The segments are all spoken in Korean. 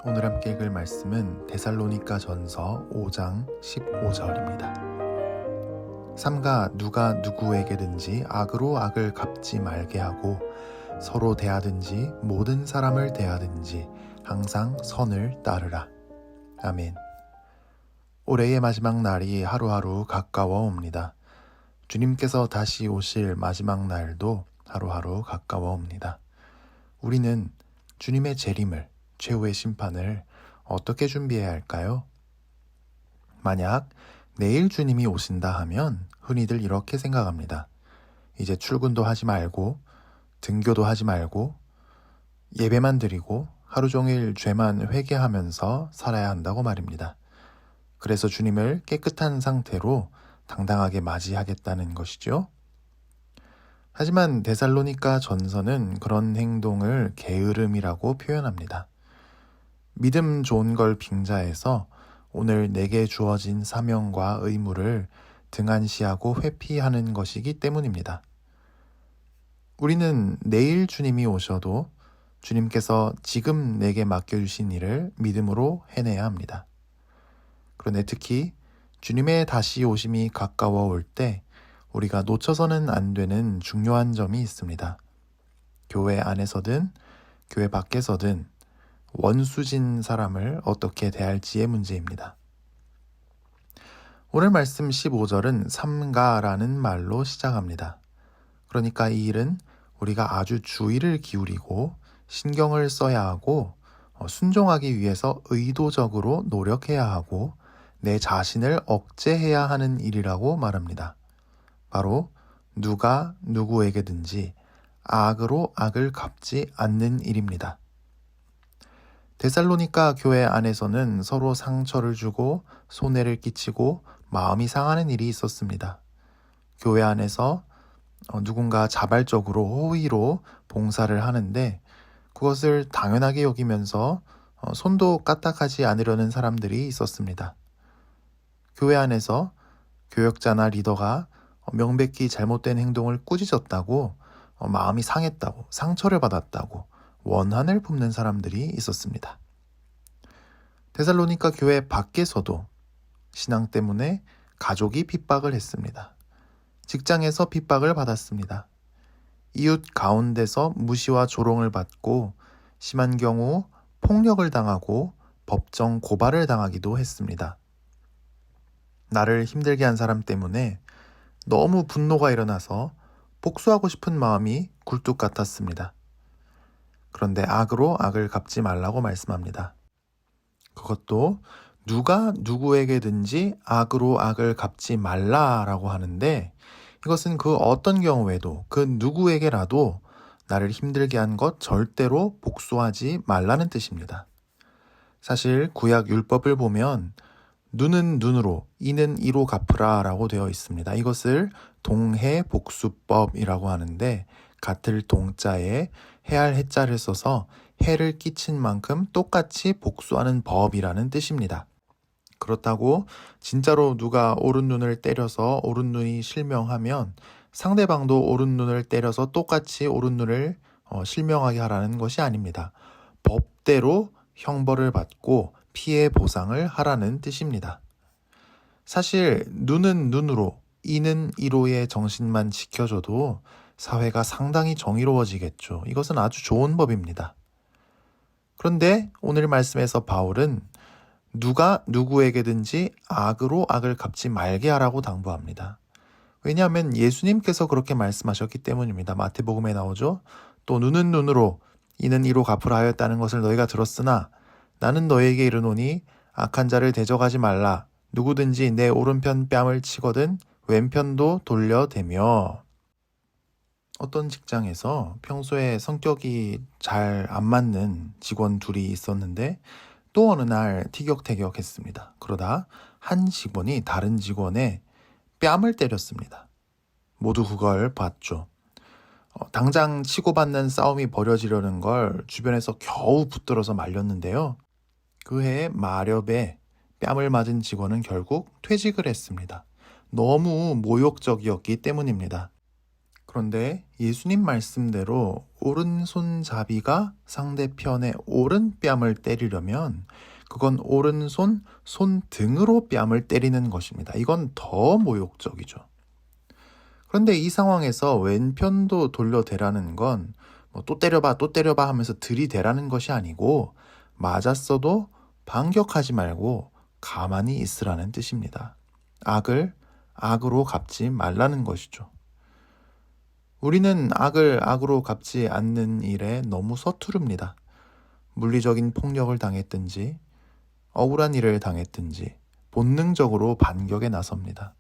오늘 함께 읽을 말씀은 데살로니가 전서 5장 15절입니다. 삼가 누가 누구에게든지 악으로 악을 갚지 말게 하고 서로 대하든지 모든 사람을 대하든지 항상 선을 따르라. 아멘. 올해의 마지막 날이 하루하루 가까워 옵니다. 주님께서 다시 오실 마지막 날도 하루하루 가까워 옵니다. 우리는 주님의 재림을, 최후의 심판을 어떻게 준비해야 할까요? 만약 내일 주님이 오신다 하면 흔히들 이렇게 생각합니다. 이제 출근도 하지 말고 등교도 하지 말고 예배만 드리고 하루 종일 죄만 회개하면서 살아야 한다고 말입니다. 그래서 주님을 깨끗한 상태로 당당하게 맞이하겠다는 것이죠. 하지만 데살로니가 전서는 그런 행동을 게으름이라고 표현합니다. 믿음 좋은 걸 빙자해서 오늘 내게 주어진 사명과 의무를 등한시하고 회피하는 것이기 때문입니다. 우리는 내일 주님이 오셔도 주님께서 지금 내게 맡겨주신 일을 믿음으로 해내야 합니다. 그런데 특히 주님의 다시 오심이 가까워 올 때 우리가 놓쳐서는 안 되는 중요한 점이 있습니다. 교회 안에서든 교회 밖에서든 원수진 사람을 어떻게 대할지의 문제입니다. 오늘 말씀 15절은 삼가라는 말로 시작합니다. 그러니까 이 일은 우리가 아주 주의를 기울이고 신경을 써야 하고 순종하기 위해서 의도적으로 노력해야 하고 내 자신을 억제해야 하는 일이라고 말합니다. 바로 누가 누구에게든지 악으로 악을 갚지 않는 일입니다. 데살로니가 교회 안에서는 서로 상처를 주고 손해를 끼치고 마음이 상하는 일이 있었습니다. 교회 안에서 누군가 자발적으로 호의로 봉사를 하는데 그것을 당연하게 여기면서 손도 까딱하지 않으려는 사람들이 있었습니다. 교회 안에서 교역자나 리더가 명백히 잘못된 행동을 꾸짖었다고 마음이 상했다고 상처를 받았다고 원한을 품는 사람들이 있었습니다. 데살로니가 교회 밖에서도 신앙 때문에 가족이 핍박을 했습니다. 직장에서 핍박을 받았습니다. 이웃 가운데서 무시와 조롱을 받고 심한 경우 폭력을 당하고 법정 고발을 당하기도 했습니다. 나를 힘들게 한 사람 때문에 너무 분노가 일어나서 복수하고 싶은 마음이 굴뚝 같았습니다. 그런데 악으로 악을 갚지 말라고 말씀합니다. 그것도 누가 누구에게든지 악으로 악을 갚지 말라라고 하는데 이것은 그 어떤 경우에도 그 누구에게라도 나를 힘들게 한 것 절대로 복수하지 말라는 뜻입니다. 사실 구약 율법을 보면 눈은 눈으로, 이는 이로 갚으라 라고 되어 있습니다. 이것을 동해복수법이라고 하는데 같을 동자에 해할 해자를 써서 해를 끼친 만큼 똑같이 복수하는 법이라는 뜻입니다. 그렇다고 진짜로 누가 오른 눈을 때려서 오른 눈이 실명하면 상대방도 오른 눈을 때려서 똑같이 오른 눈을 실명하게 하라는 것이 아닙니다. 법대로 형벌을 받고 피해 보상을 하라는 뜻입니다. 사실 눈은 눈으로, 이는 이로의 정신만 지켜줘도 사회가 상당히 정의로워지겠죠. 이것은 아주 좋은 법입니다. 그런데 오늘 말씀에서 바울은 누가 누구에게든지 악으로 악을 갚지 말게 하라고 당부합니다. 왜냐하면 예수님께서 그렇게 말씀하셨기 때문입니다. 마태복음에 나오죠. 또 눈은 눈으로, 이는 이로 갚으라 하였다는 것을 너희가 들었으나 나는 너희에게 이르노니 악한 자를 대적하지 말라. 누구든지 내 오른편 뺨을 치거든 왼편도 돌려대며. 어떤 직장에서 평소에 성격이 잘 안 맞는 직원 둘이 있었는데 또 어느 날 티격태격했습니다. 그러다 한 직원이 다른 직원의 뺨을 때렸습니다. 모두 그걸 봤죠. 당장 치고받는 싸움이 벌어지려는 걸 주변에서 겨우 붙들어서 말렸는데요. 그 해에 마렵에 뺨을 맞은 직원은 결국 퇴직을 했습니다. 너무 모욕적이었기 때문입니다. 그런데 예수님 말씀대로 오른손잡이가 상대편의 오른뺨을 때리려면 그건 오른손 손등으로 뺨을 때리는 것입니다. 이건 더 모욕적이죠. 그런데 이 상황에서 왼편도 돌려대라는 건 또 때려봐, 또 때려봐 하면서 들이대라는 것이 아니고 맞았어도 반격하지 말고 가만히 있으라는 뜻입니다. 악을 악으로 갚지 말라는 것이죠. 우리는 악을 악으로 갚지 않는 일에 너무 서투릅니다. 물리적인 폭력을 당했든지 억울한 일을 당했든지 본능적으로 반격에 나섭니다.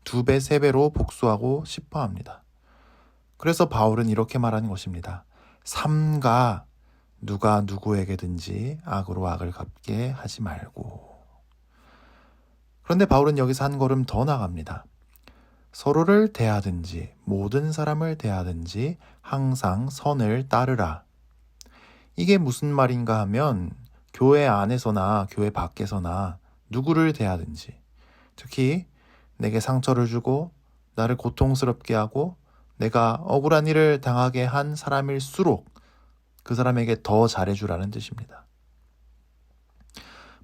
2배, 3배로 복수하고 싶어 합니다. 그래서 바울은 이렇게 말하는 것입니다. 삼가 누가 누구에게든지 악으로 악을 갚게 하지 말고. 그런데 바울은 여기서 한 걸음 더 나갑니다. 서로를 대하든지 모든 사람을 대하든지 항상 선을 따르라. 이게 무슨 말인가 하면 교회 안에서나 교회 밖에서나 누구를 대하든지, 특히 내게 상처를 주고 나를 고통스럽게 하고 내가 억울한 일을 당하게 한 사람일수록 그 사람에게 더 잘해주라는 뜻입니다.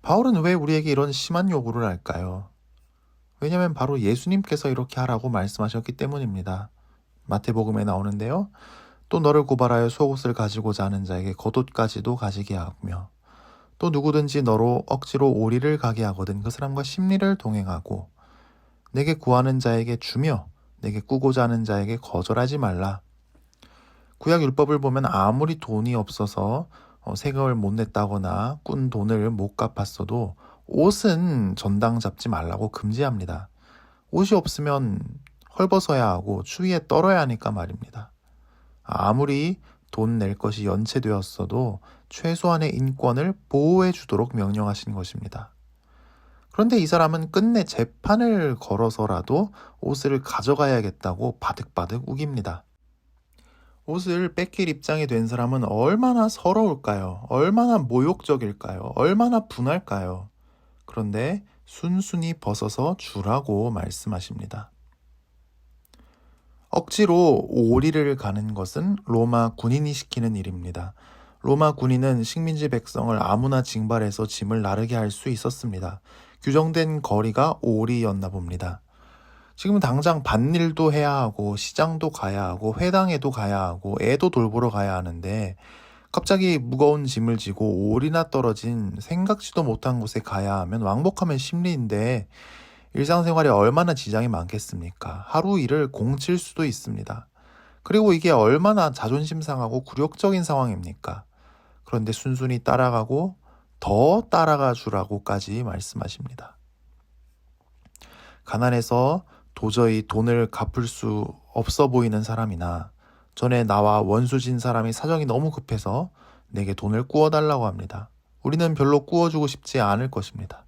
바울은 왜 우리에게 이런 심한 요구를 할까요? 왜냐하면 바로 예수님께서 이렇게 하라고 말씀하셨기 때문입니다. 마태복음에 나오는데요. 또 너를 고발하여 속옷을 가지고자 하는 자에게 겉옷까지도 가지게 하며 또 누구든지 너로 억지로 오리를 가게 하거든 그 사람과 심리를 동행하고 내게 구하는 자에게 주며 내게 꾸고자 하는 자에게 거절하지 말라. 구약 율법을 보면 아무리 돈이 없어서 세금을 못 냈다거나 꾼 돈을 못 갚았어도 옷은 전당 잡지 말라고 금지합니다. 옷이 없으면 헐벗어야 하고 추위에 떨어야 하니까 말입니다. 아무리 돈 낼 것이 연체되었어도 최소한의 인권을 보호해 주도록 명령하신 것입니다. 그런데 이 사람은 끝내 재판을 걸어서라도 옷을 가져가야겠다고 바득바득 우깁니다. 옷을 뺏길 입장이 된 사람은 얼마나 서러울까요? 얼마나 모욕적일까요? 얼마나 분할까요? 그런데 순순히 벗어서 주라고 말씀하십니다. 억지로 오리를 가는 것은 로마 군인이 시키는 일입니다. 로마 군인은 식민지 백성을 아무나 징발해서 짐을 나르게 할 수 있었습니다. 규정된 거리가 오리였나 봅니다. 지금 당장 밭일도 해야 하고 시장도 가야 하고 회당에도 가야 하고 애도 돌보러 가야 하는데 갑자기 무거운 짐을 지고 오리나 떨어진 생각지도 못한 곳에 가야 하면 왕복하면 심리인데 일상생활에 얼마나 지장이 많겠습니까? 하루 일을 공칠 수도 있습니다. 그리고 이게 얼마나 자존심 상하고 굴욕적인 상황입니까? 그런데 순순히 따라가고 더 따라가 주라고까지 말씀하십니다. 가난해서 도저히 돈을 갚을 수 없어 보이는 사람이나 전에 나와 원수진 사람이 사정이 너무 급해서 내게 돈을 꾸어달라고 합니다. 우리는 별로 꾸어주고 싶지 않을 것입니다.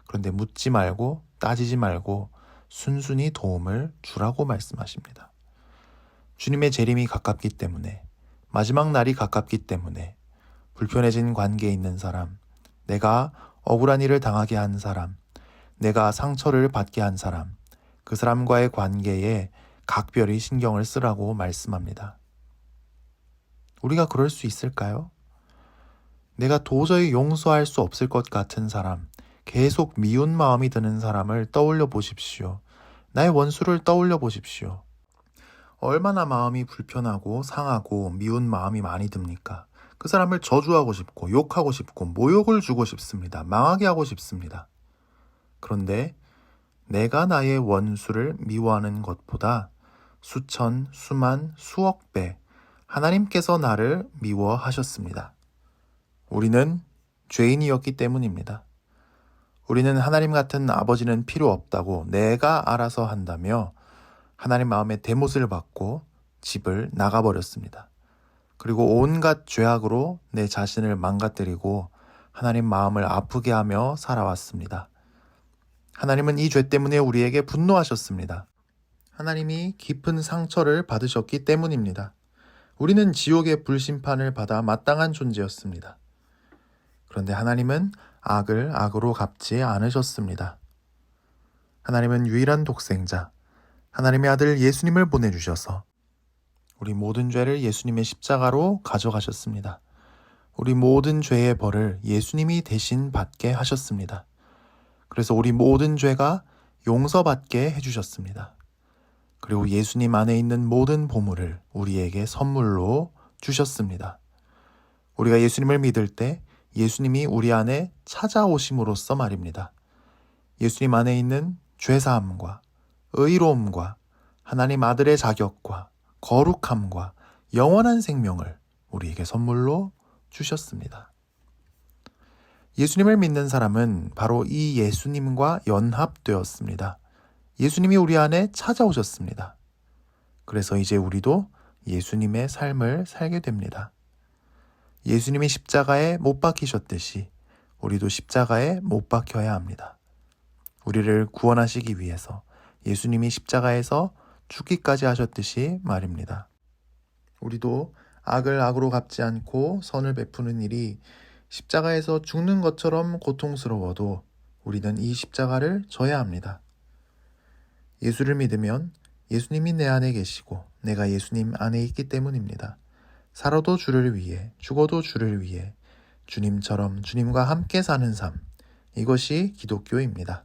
그런데 묻지 말고 따지지 말고 순순히 도움을 주라고 말씀하십니다. 주님의 재림이 가깝기 때문에 마지막 날이 가깝기 때문에 불편해진 관계에 있는 사람, 내가 억울한 일을 당하게 한 사람, 내가 상처를 받게 한 사람, 그 사람과의 관계에 각별히 신경을 쓰라고 말씀합니다. 우리가 그럴 수 있을까요? 내가 도저히 용서할 수 없을 것 같은 사람, 계속 미운 마음이 드는 사람을 떠올려 보십시오. 나의 원수를 떠올려 보십시오. 얼마나 마음이 불편하고 상하고 미운 마음이 많이 듭니까? 그 사람을 저주하고 싶고 욕하고 싶고 모욕을 주고 싶습니다. 망하게 하고 싶습니다. 그런데 내가 나의 원수를 미워하는 것보다 수천, 수만, 수억 배 하나님께서 나를 미워하셨습니다. 우리는 죄인이었기 때문입니다. 우리는 하나님 같은 아버지는 필요 없다고 내가 알아서 한다며 하나님 마음에 대못을 받고 집을 나가버렸습니다. 그리고 온갖 죄악으로 내 자신을 망가뜨리고 하나님 마음을 아프게 하며 살아왔습니다. 하나님은 이 죄 때문에 우리에게 분노하셨습니다. 하나님이 깊은 상처를 받으셨기 때문입니다. 우리는 지옥의 불심판을 받아 마땅한 존재였습니다. 그런데 하나님은 악을 악으로 갚지 않으셨습니다. 하나님은 유일한 독생자, 하나님의 아들 예수님을 보내주셔서 우리 모든 죄를 예수님의 십자가로 가져가셨습니다. 우리 모든 죄의 벌을 예수님이 대신 받게 하셨습니다. 그래서 우리 모든 죄가 용서받게 해주셨습니다. 그리고 예수님 안에 있는 모든 보물을 우리에게 선물로 주셨습니다. 우리가 예수님을 믿을 때 예수님이 우리 안에 찾아오심으로써 말입니다. 예수님 안에 있는 죄사함과 의로움과 하나님 아들의 자격과 거룩함과 영원한 생명을 우리에게 선물로 주셨습니다. 예수님을 믿는 사람은 바로 이 예수님과 연합되었습니다. 예수님이 우리 안에 찾아오셨습니다. 그래서 이제 우리도 예수님의 삶을 살게 됩니다. 예수님이 십자가에 못 박히셨듯이 우리도 십자가에 못 박혀야 합니다. 우리를 구원하시기 위해서 예수님이 십자가에서 죽기까지 하셨듯이 말입니다. 우리도 악을 악으로 갚지 않고 선을 베푸는 일이 십자가에서 죽는 것처럼 고통스러워도 우리는 이 십자가를 져야 합니다. 예수를 믿으면 예수님이 내 안에 계시고 내가 예수님 안에 있기 때문입니다. 살아도 주를 위해, 죽어도 주를 위해 주님처럼 주님과 함께 사는 삶, 이것이 기독교입니다.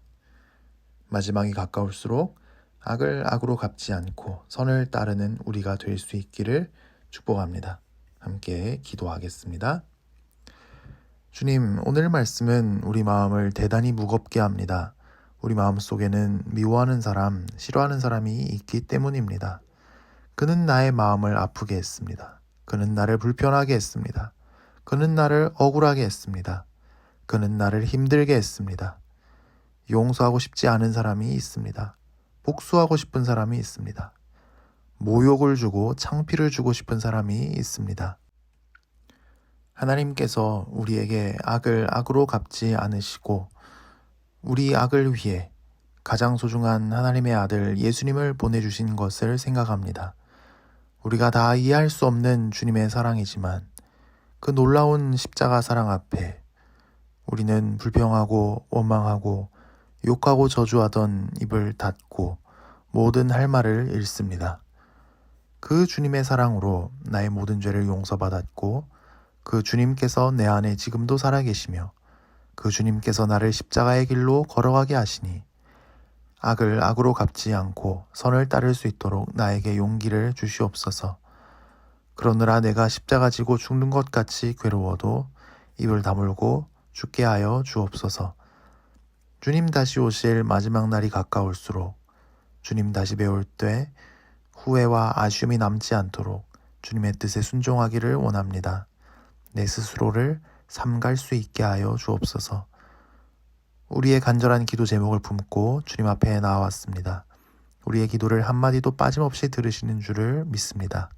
마지막이 가까울수록 악을 악으로 갚지 않고 선을 따르는 우리가 될 수 있기를 축복합니다. 함께 기도하겠습니다. 주님, 오늘 말씀은 우리 마음을 대단히 무겁게 합니다. 우리 마음속에는 미워하는 사람, 싫어하는 사람이 있기 때문입니다. 그는 나의 마음을 아프게 했습니다. 그는 나를 불편하게 했습니다. 그는 나를 억울하게 했습니다. 그는 나를 힘들게 했습니다. 용서하고 싶지 않은 사람이 있습니다. 복수하고 싶은 사람이 있습니다. 모욕을 주고 창피를 주고 싶은 사람이 있습니다. 하나님께서 우리에게 악을 악으로 갚지 않으시고 우리 악을 위해 가장 소중한 하나님의 아들 예수님을 보내주신 것을 생각합니다. 우리가 다 이해할 수 없는 주님의 사랑이지만 그 놀라운 십자가 사랑 앞에 우리는 불평하고 원망하고 욕하고 저주하던 입을 닫고 모든 할 말을 잃습니다. 그 주님의 사랑으로 나의 모든 죄를 용서받았고 그 주님께서 내 안에 지금도 살아계시며 그 주님께서 나를 십자가의 길로 걸어가게 하시니 악을 악으로 갚지 않고 선을 따를 수 있도록 나에게 용기를 주시옵소서. 그러느라 내가 십자가 지고 죽는 것 같이 괴로워도 입을 다물고 죽게 하여 주옵소서. 주님 다시 오실 마지막 날이 가까울수록 주님 다시 배울 때 후회와 아쉬움이 남지 않도록 주님의 뜻에 순종하기를 원합니다. 내 스스로를 삼갈 수 있게 하여 주옵소서. 우리의 간절한 기도 제목을 품고 주님 앞에 나왔습니다. 우리의 기도를 한마디도 빠짐없이 들으시는 줄을 믿습니다.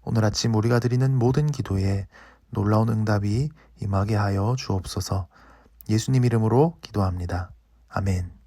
오늘 아침 우리가 드리는 모든 기도에 놀라운 응답이 임하게 하여 주옵소서. 예수님 이름으로 기도합니다. 아멘.